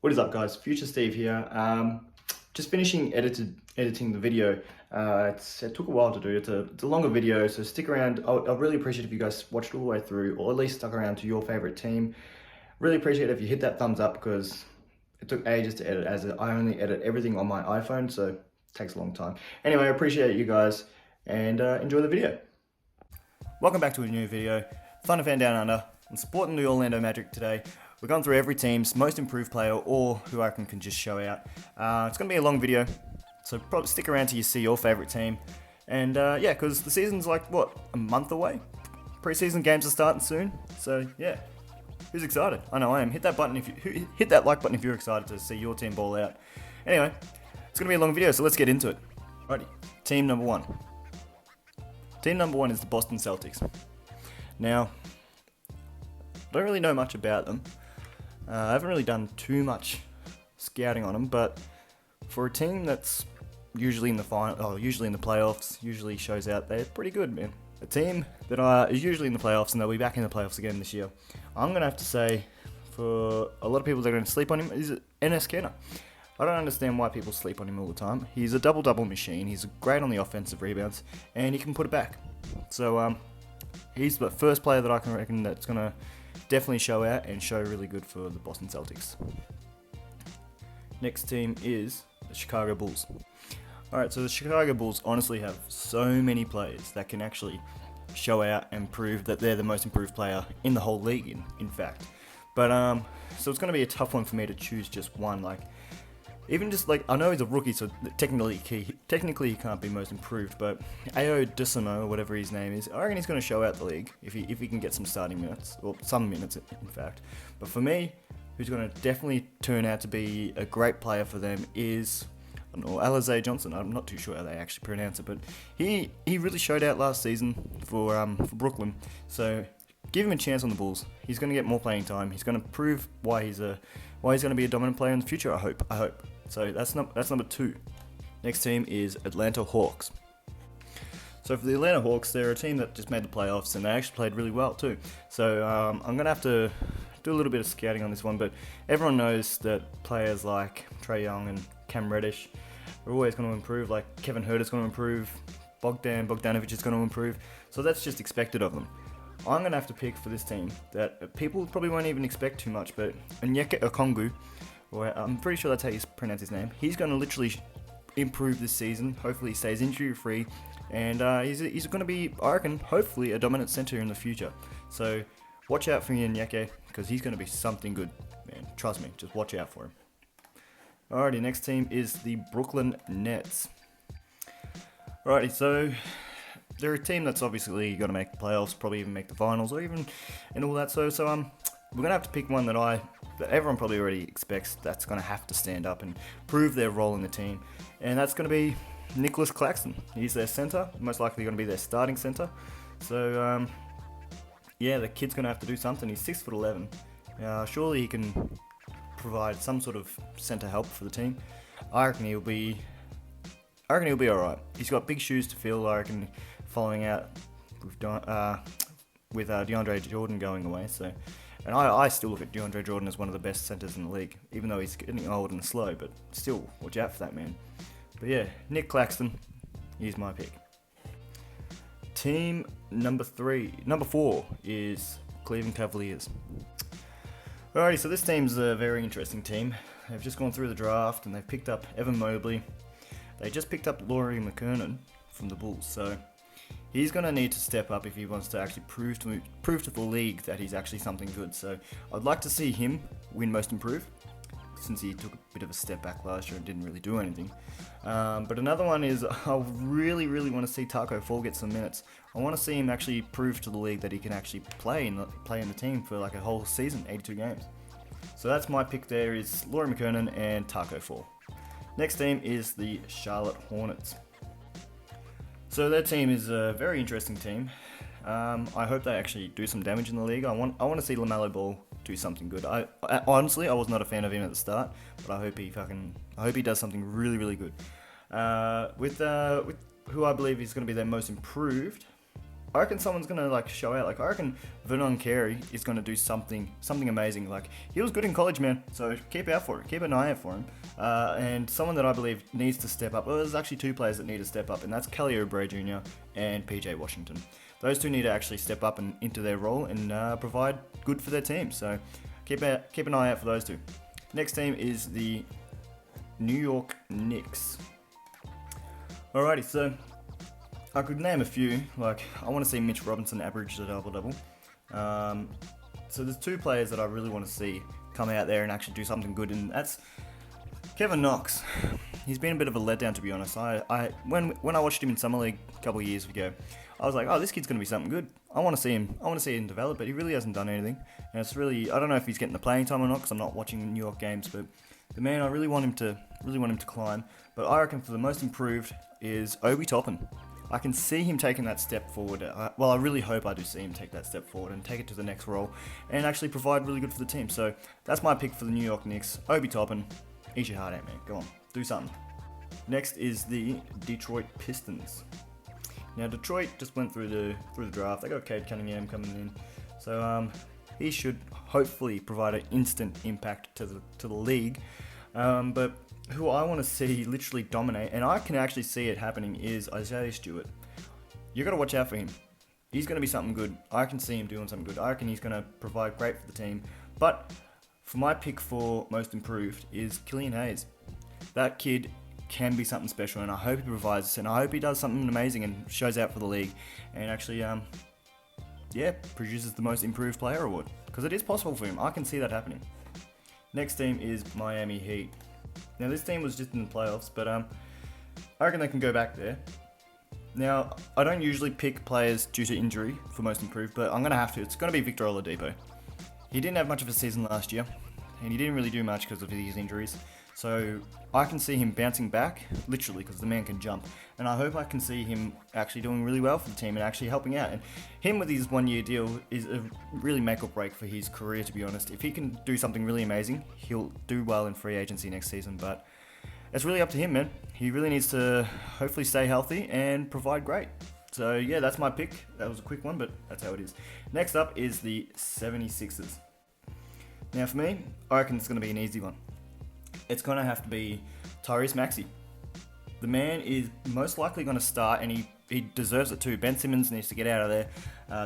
What is up, guys? Future Steve here. Just finishing editing the video. It took a while to do. It's a longer video, so stick around. I'll really appreciate if you guys watched all the way through, or at least stuck around to your favorite team. Really appreciate it if you hit that thumbs up, because it took ages to edit, as I only edit everything on my iPhone, so it takes a long time. Anyway, I appreciate you guys, and enjoy the video. Welcome back to a new video. Thunder Fan Down Under. I'm supporting the Orlando Magic today. We're going through every team's most improved player, or who I can just show out. It's going to be a long video, so probably stick around till you see your favorite team. And yeah, because the season's like, what, a month away? Preseason games are starting soon, so yeah. Who's excited? I know I am. Hit that button if you hit that like button if you're excited to see your team ball out. Anyway, it's going to be a long video, so let's get into it. Alrighty, team number one. Team number one is the Boston Celtics. Now, I don't really know much about them. I haven't really done too much scouting on them, but for a team that's usually in the usually in the playoffs, usually shows out, they're pretty good, man. A team that is usually in the playoffs, and they'll be back in the playoffs again this year. I'm gonna have to say, for a lot of people that are going to sleep on him, is Enes Kanter. I don't understand why people sleep on him all the time. He's a double-double machine. He's great on the offensive rebounds, and he can put it back. So he's the first player that I can reckon that's gonna definitely show out and show really good for the Boston Celtics. Next team is the Chicago Bulls. Alright, so the Chicago Bulls honestly have so many players that can actually show out and prove that they're the most improved player in the whole league, in fact. But so it's going to be a tough one for me to choose just one. Like, even just like, I know he's a rookie, so technically he can't be most improved, but Ayo Dosunmu, or whatever his name is, I reckon he's going to show out the league if he can get some starting minutes, or some minutes in fact. But for me, who's going to definitely turn out to be a great player for them is, I don't know, Alize Johnson. I'm not too sure how they actually pronounce it, but he really showed out last season for Brooklyn. So give him a chance on the Bulls. He's going to get more playing time. He's going to prove why he's going to be a dominant player in the future. I hope. So that's number two. Next team is Atlanta Hawks. So for the Atlanta Hawks, they're a team that just made the playoffs, and they actually played really well too. So I'm going to have to do a little bit of scouting on this one, but everyone knows that players like Trae Young and Cam Reddish are always going to improve. Like Kevin Huerter's going to improve, Bogdanovic is going to improve. So that's just expected of them. I'm going to have to pick for this team that people probably won't even expect too much, but Onyeka Okongwu, or I'm pretty sure that's how you pronounce his name, he's going to literally improve this season. Hopefully he stays injury free, and he's going to be, I reckon, hopefully a dominant center in the future. So watch out for Onyeka, because he's going to be something good, man. Trust me, just watch out for him. Alrighty, next team is the Brooklyn Nets. Alrighty, so they're a team that's obviously going to make the playoffs, probably even make the finals, or even and all that. So we're going to have to pick one that everyone probably already expects that's going to have to stand up and prove their role in the team, and that's going to be Nicholas Claxton. He's their center, most likely going to be their starting center. So yeah, the kid's going to have to do something. He's 6'11". Surely he can provide some sort of center help for the team. I reckon he'll be alright. He's got big shoes to fill, I reckon, following out with DeAndre Jordan going away. So, and I still look at DeAndre Jordan as one of the best centers in the league, even though he's getting old and slow, but still, watch out for that man. But yeah, Nick Claxton, he's my pick. Team number four is Cleveland Cavaliers. Alrighty, so this team's a very interesting team. They've just gone through the draft and they've picked up Evan Mobley. They just picked up Lauri McKernan from the Bulls, so he's going to need to step up if he wants to actually prove to the league that he's actually something good. So I'd like to see him win Most Improved, since he took a bit of a step back last year and didn't really do anything. But another one is, I really want to see Taco Fall get some minutes. I want to see him actually prove to the league that he can actually play in the team for like a whole season, 82 games. So that's my pick there, is Lauri McKernan and Taco Fall. Next team is the Charlotte Hornets. So their team is a very interesting team. I hope they actually do some damage in the league. I want to see LaMelo Ball do something good. Honestly, I was not a fan of him at the start, but I hope he does something really good. With who I believe is going to be their most improved I reckon someone's gonna like show out. Like I reckon Vernon Carey is gonna do something amazing. Like he was good in college, man. So keep out for it. Keep an eye out for him. And someone that I believe needs to step up. Well, there's actually two players that need to step up, and that's Kelly Oubre Jr. and PJ Washington. Those two need to actually step up and into their role and provide good for their team. So keep an eye out for those two. Next team is the New York Knicks. Alrighty, so I could name a few. Like I want to see Mitch Robinson average the double-double. So there's two players that I really want to see come out there and actually do something good, and that's Kevin Knox. He's been a bit of a letdown, to be honest. When I watched him in Summer League a couple of years ago, I was like, oh, this kid's gonna be something good. I want to see him develop, but he really hasn't done anything. And it's really, I don't know if he's getting the playing time or not, because I'm not watching New York games. But the man, I really want him to climb. But I reckon for the most improved is Obi Toppin. I can see him taking that step forward. Well, I really hope I do see him take that step forward and take it to the next role and actually provide really good for the team. So that's my pick for the New York Knicks. Obi Toppin, eat your heart out, man. Go on, do something. Next is the Detroit Pistons. Now Detroit just went through the draft. They got Cade Cunningham coming in, so he should hopefully provide an instant impact to the league. But who I want to see literally dominate, and I can actually see it happening, is Isaiah Stewart. You got to watch out for him. He's going to be something good. I can see him doing something good. I reckon he's going to provide great for the team. But for my pick for most improved is Killian Hayes. That kid can be something special, and I hope he provides, and I hope he does something amazing and shows out for the league, and actually, produces the most improved player award, because it is possible for him. I can see that happening. Next team is Miami Heat. Now this team was just in the playoffs, but I reckon they can go back there. Now I don't usually pick players due to injury for most improved, but I'm gonna have to. It's gonna be Victor Oladipo. He didn't have much of a season last year, and he didn't really do much because of his injuries. So I can see him bouncing back, literally, because the man can jump. And I hope I can see him actually doing really well for the team and actually helping out. And him with his 1 year deal is a really make or break for his career, to be honest. If he can do something really amazing, he'll do well in free agency next season. But it's really up to him, man. He really needs to hopefully stay healthy and provide great. So yeah, that's my pick. That was a quick one, but that's how it is. Next up is the 76ers. Now for me, I reckon it's going to be an easy one. It's going to have to be Tyrese Maxey. The man is most likely going to start, and he deserves it too. Ben Simmons needs to get out of there.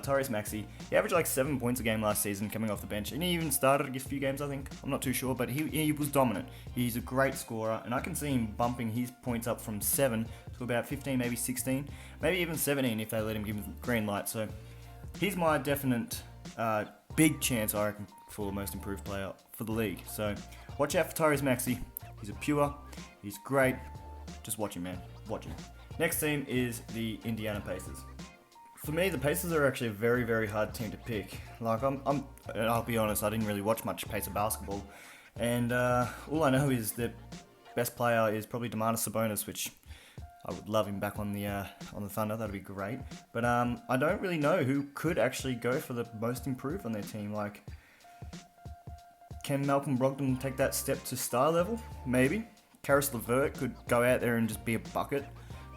Tyrese Maxey, he averaged like 7 points a game last season coming off the bench, and he even started a few games, I think. I'm not too sure, but he was dominant. He's a great scorer, and I can see him bumping his points up from 7 to about 15, maybe 16, maybe even 17 if they let him give him the green light. So he's my definite big chance, I reckon, for most improved player for the league. So watch out for Tyrese Maxey. He's a pure. He's great. Just watch him, man. Watch him. Next team is the Indiana Pacers. For me, the Pacers are actually a very, very hard team to pick. Like, I'll be honest, I didn't really watch much Pacer basketball, and all I know is the best player is probably Domantas Sabonis, which I would love him back on the Thunder. That'd be great. But I don't really know who could actually go for the most improved on their team. Like, can Malcolm Brogdon take that step to star level? Maybe. Karis LeVert could go out there and just be a bucket,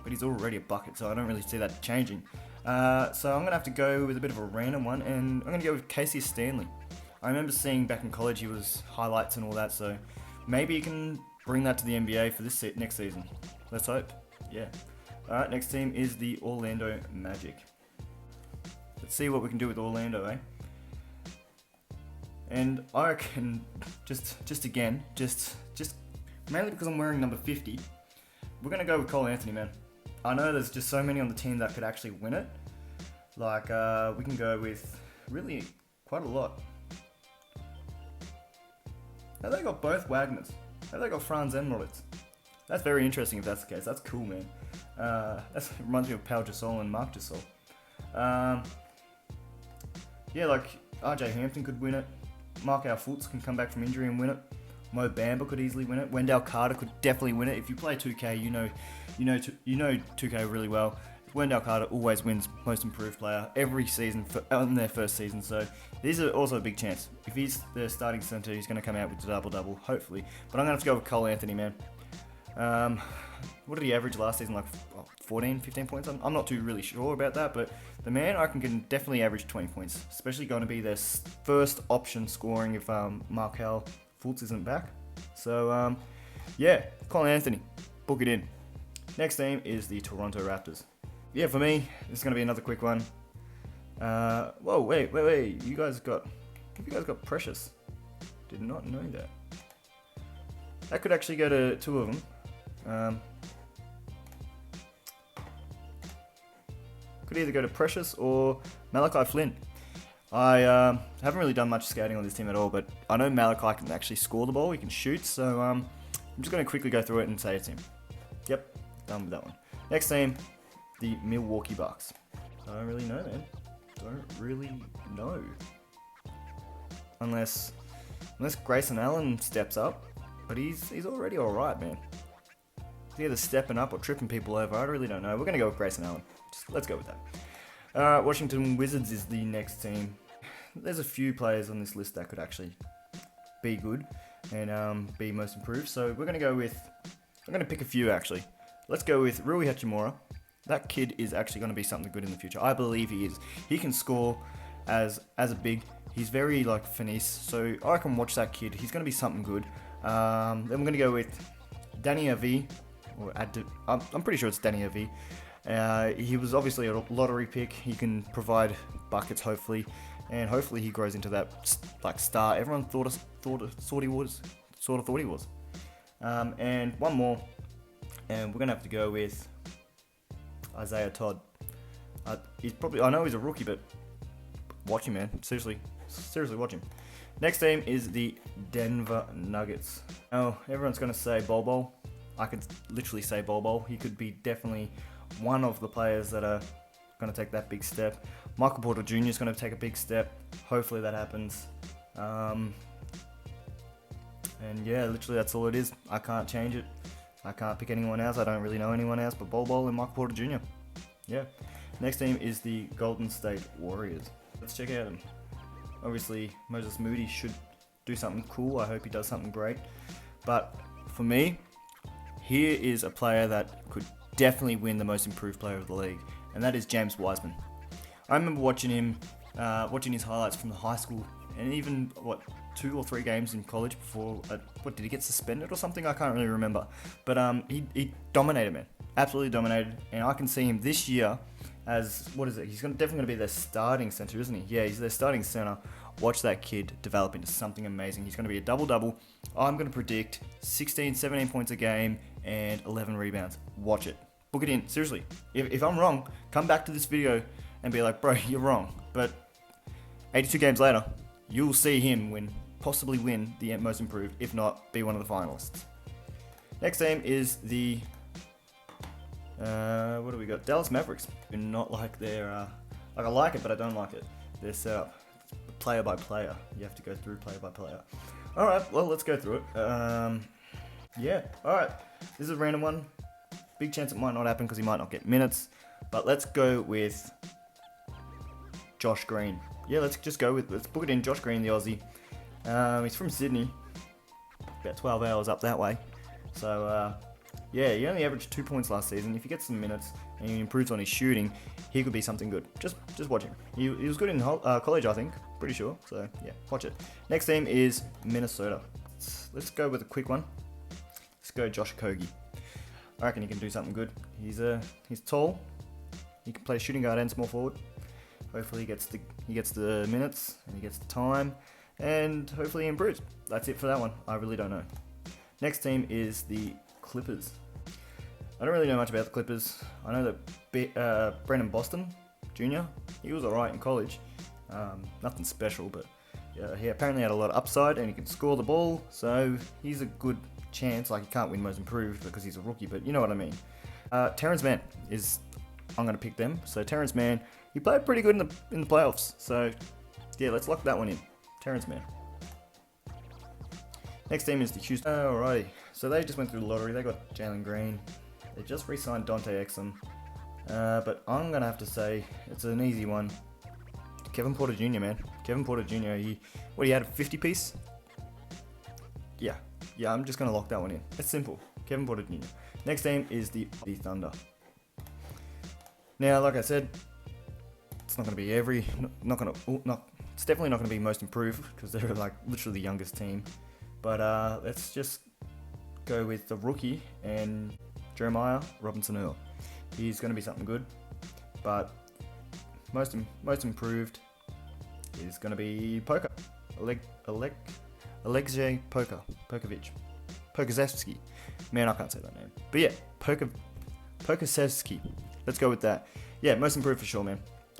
but he's already a bucket, so I don't really see that changing. So I'm going to have to go with a bit of a random one, and I'm going to go with Casey Stanley. I remember seeing back in college he was highlights and all that, so maybe he can bring that to the NBA for this next season. Let's hope. Yeah. Alright, next team is the Orlando Magic. Let's see what we can do with Orlando, eh? And I reckon, just mainly because I'm wearing number 50, we're going to go with Cole Anthony, man. I know there's just so many on the team that could actually win it. Like, we can go with really quite a lot. Now they got both Wagners. Now they got Franz and Moritz. That's very interesting if that's the case. That's cool, man. That reminds me of Pau Gasol and Marc Gasol. Yeah, like RJ Hampton could win it. Markel Fultz can come back from injury and win it. Mo Bamba could easily win it. Wendell Carter could definitely win it. If you play 2K, you know 2K really well. Wendell Carter always wins most improved player every season in their first season. So these are also a big chance. If he's the starting center, he's going to come out with a double-double, hopefully. But I'm going to have to go with Cole Anthony, man. what did he average last season? Like 14, 15 points? I'm not too really sure about that, but the man I reckon can definitely average 20 points, especially going to be their first option scoring if Markel Fultz isn't back. So yeah, Colin Anthony, book it in. Next team is the Toronto Raptors. Yeah, for me, this is going to be another quick one. Whoa, wait. You guys got Precious. Did not know that. That could actually go to two of them. Could either go to Precious or Malachi Flynn. I haven't really done much scouting on this team at all, but I know Malachi can actually score the ball. He can shoot, so I'm just going to quickly go through it and say it's him. Yep, done with that one. Next team, the Milwaukee Bucks. I don't really know, man. Don't really know. Unless Grayson Allen steps up, but he's already alright, man. He's either stepping up or tripping people over. I really don't know. We're going to go with Grayson Allen. Let's go with that. Washington Wizards is the next team. There's a few players on this list that could actually be good and be most improved. So we're going to go with... I'm going to pick a few, actually. Let's go with Rui Hachimura. That kid is actually going to be something good in the future. I believe he is. He can score as a big. He's very finesse. So I can watch that kid. He's going to be something good. Then we're going to go with Danny Avee. I'm pretty sure it's Danny Avee. He was obviously a lottery pick. He can provide buckets, hopefully, and hopefully he grows into that star everyone thought he was. And one more, and we're gonna have to go with Isaiah Todd. I know he's a rookie, but watch him, man. Seriously watch him. Next team is the Denver Nuggets. Now everyone's gonna say Bol Bol. I could literally say Bol Bol. He could be definitely one of the players that are going to take that big step. Michael Porter Jr. is going to take a big step. Hopefully that happens. And yeah, literally that's all it is. I can't change it. I can't pick anyone else. I don't really know anyone else but Bol Bol and Michael Porter Jr. Yeah. Next team is the Golden State Warriors. Let's check out them. Obviously, Moses Moody should do something cool. I hope he does something great. But for me, here is a player that could definitely win the most improved player of the league, and that is James Wiseman. I remember watching him, watching his highlights from the high school, and even 2 or 3 games in college before. Did he get suspended or something? I can't really remember. But he dominated, man. Absolutely dominated, and I can see him this year as He's definitely going to be their starting center, isn't he? Yeah, he's their starting center. Watch that kid develop into something amazing. He's going to be a double-double. I'm going to predict 16, 17 points a game and 11 rebounds. Watch it. Book it in. Seriously. If I'm wrong, come back to this video and be like, bro, you're wrong. But 82 games later, you'll see him possibly win the most improved, if not, be one of the finalists. Next team is the... what do we got? Dallas Mavericks. Do not like their... I like it, but I don't like it. Their setup. Player by player. You have to go through player by player. Alright, well, let's go through it. Yeah, alright. This is a random one. Big chance it might not happen because he might not get minutes. But let's go with Josh Green. Yeah, let's book it in. Josh Green, the Aussie. He's from Sydney. About 12 hours up that way. So, yeah, he only averaged 2 points last season. If he gets some minutes and he improves on his shooting, he could be something good. Just watch him. He was good in college, I think. Pretty sure. So, yeah, watch it. Next team is Minnesota. Let's go with a quick one. Let's go Josh Okogie. I reckon he can do something good. He's tall. He can play shooting guard and small forward. Hopefully he gets the minutes and he gets the time, and hopefully he improves. That's it for that one. I really don't know. Next team is the Clippers. I don't really know much about the Clippers. I know that Brandon Boston Jr., he was alright in college. Nothing special, but he apparently had a lot of upside and he can score the ball, so he's a good chance. He can't win most improved because he's a rookie, but you know what I mean. Terrence Mann I'm going to pick them. So Terrence Mann, he played pretty good in the playoffs. So yeah, let's lock that one in. Terrence Mann. Next team is the Houston. Alrighty, so they just went through the lottery. They got Jalen Green. They just re-signed Dante Exum. But I'm going to have to say it's an easy one. Kevin Porter Jr., man. Kevin Porter Jr., he had a 50 piece? Yeah, Yeah, I'm just going to lock that one in. It's simple. Kevin Porter Jr. Next team is the Thunder. Now, like I said, it's not going to be it's definitely not going to be most improved because they're like literally the youngest team. But let's just go with the rookie and Jeremiah Robinson Earl. He's going to be something good, but most improved is going to be Poker. Alexej Pokazevsky. Man, I can't say that name. But yeah, Pokazevsky. Let's go with that. Yeah, most improved for sure, man.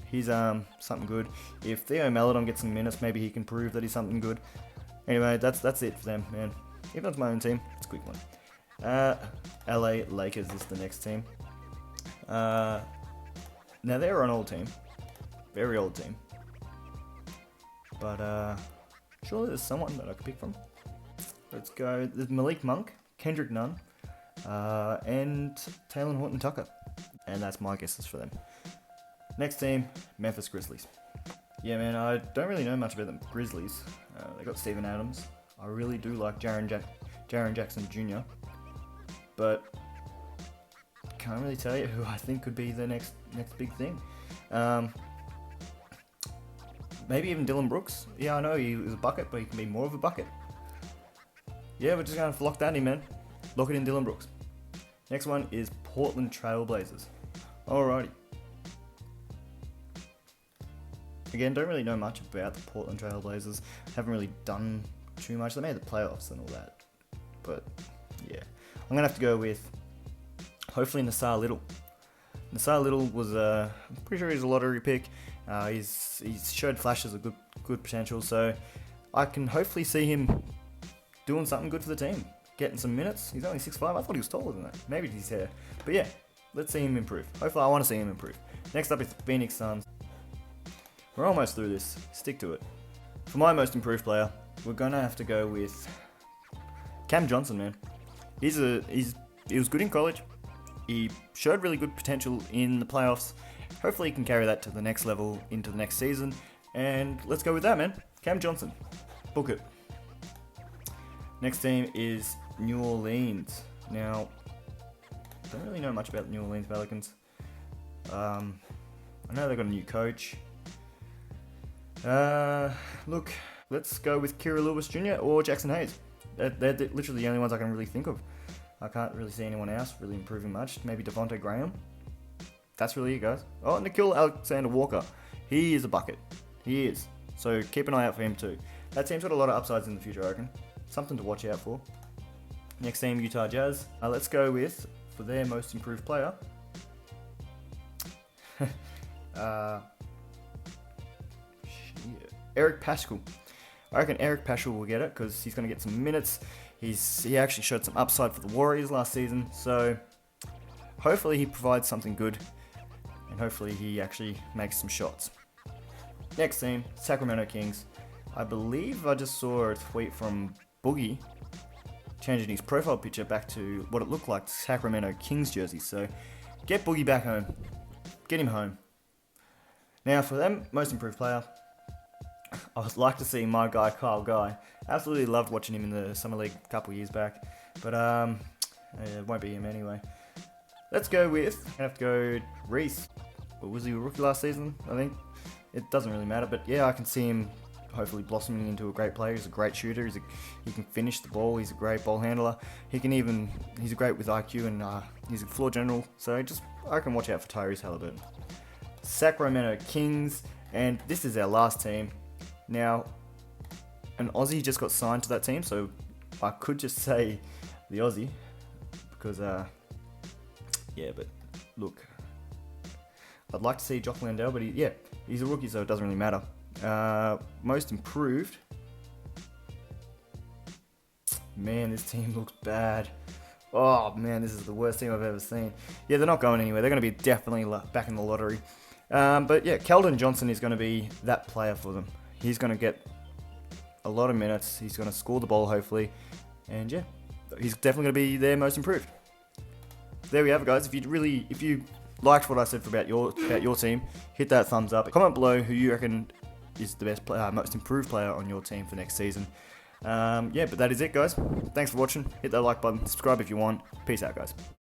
He's something good. If Theo Maledon gets some minutes, maybe he can prove that he's something good. Anyway, that's it for them, man. Even though it's my own team, it's a quick one. LA Lakers is the next team. Now they're an old team, very old team. But surely there's someone that I could pick from. Let's go. There's Malik Monk, Kendrick Nunn, and Taylor Horton Tucker. And that's my guesses for them. Next team, Memphis Grizzlies. Yeah, man, I don't really know much about the Grizzlies. They got Steven Adams. I really do like Jaren Jackson Jr. But can't really tell you who I think could be the next big thing. Maybe even Dylan Brooks. Yeah, I know he was a bucket, but he can be more of a bucket. Yeah, we're just going to lock that in, man. Lock it in, Dylan Brooks. Next one is Portland Trail Blazers. Alrighty. Again, don't really know much about the Portland Trail Blazers. Haven't really done too much. They made the playoffs and all that. But, yeah. I'm going to have to go with, hopefully, Nassar Little. Nassar Little was, I'm pretty sure he's a lottery pick. He's showed flashes of good potential. So, I can hopefully see him doing something good for the team. Getting some minutes. He's only 6'5". I thought he was taller than that. Maybe it's his hair. But yeah, let's see him improve. Hopefully, I want to see him improve. Next up is Phoenix Suns. We're almost through this. Stick to it. For my most improved player, we're going to have to go with Cam Johnson, man. He was good in college. He showed really good potential in the playoffs. Hopefully he can carry that to the next level into the next season. And let's go with that, man. Cam Johnson. Book it. Next team is New Orleans. Now, don't really know much about the New Orleans Pelicans. I know they've got a new coach. Look, let's go with Kira Lewis Jr. or Jackson Hayes. They're literally the only ones I can really think of. I can't really see anyone else really improving much. Maybe Devontae Graham. That's really it, guys. Oh, Nickeil Alexander-Walker. He is a bucket. He is. So keep an eye out for him too. That team's got a lot of upsides in the future, I reckon. Something to watch out for. Next team, Utah Jazz. Let's go with, for their most improved player, Eric Paschall. I reckon Eric Paschall will get it because he's going to get some minutes. He actually showed some upside for the Warriors last season, so hopefully he provides something good, and hopefully he actually makes some shots. Next team, Sacramento Kings. I believe I just saw a tweet from Boogie changing his profile picture back to what it looked like, Sacramento Kings jersey. So get Boogie back home. Get him home. Now for them, most improved player, I would like to see my guy, Kyle Guy. Absolutely loved watching him in the Summer League a couple years back. But it won't be him anyway. Let's go with, I have to go Reese. Or was he a rookie last season, I think? It doesn't really matter, but yeah, I can see him hopefully blossoming into a great player. He's a great shooter. He can finish the ball. He's a great ball handler. He's great with IQ, and he's a floor general. So I can watch out for Tyrese Halliburton. Sacramento Kings, and this is our last team. Now, an Aussie just got signed to that team, so I could just say the Aussie, because, yeah, but look, I'd like to see Jock Landale, but he's a rookie, so it doesn't really matter. Most improved, man, this team looks bad. Oh, man, this is the worst team I've ever seen. Yeah, they're not going anywhere. They're going to be definitely back in the lottery. But yeah, Keldon Johnson is going to be that player for them. He's going to get a lot of minutes. He's going to score the ball, hopefully. And yeah, he's definitely going to be their most improved. There we have it, guys. If you liked what I said about your team, hit that thumbs up. Comment below who you reckon is the best player, most improved player on your team for next season. Yeah, but that is it, guys. Thanks for watching. Hit that like button, subscribe if you want. Peace out, guys.